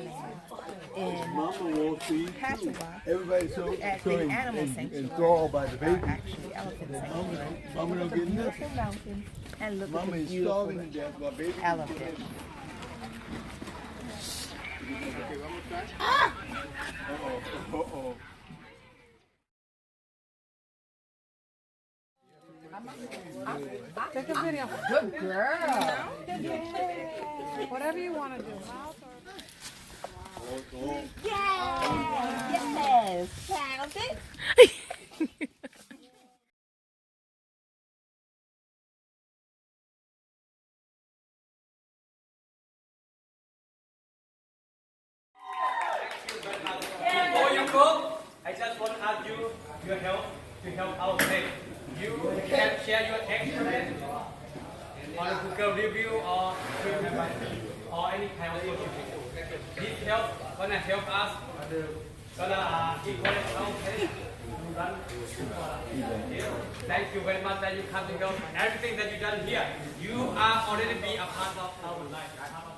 Thailand in Mama won't see Patwa everybody's so at the animal sanctuary. enthralled by the baby. Actually, elephant sanctuary. Mama Look don't at the get beautiful nothing. mountains and look Mama at the is beautiful starving to death while baby. elephant. Uh-oh. Take a video. Good girl. Whatever you want to do. Yes, found it. Before you go, I just want to ask you your help to help our state. You can share your experience on a Google review or any kind of social media. This help gonna help us gonna equalize our state to run. Thank you very much that you come to help. Everything that you done here, you are already be a part of our life.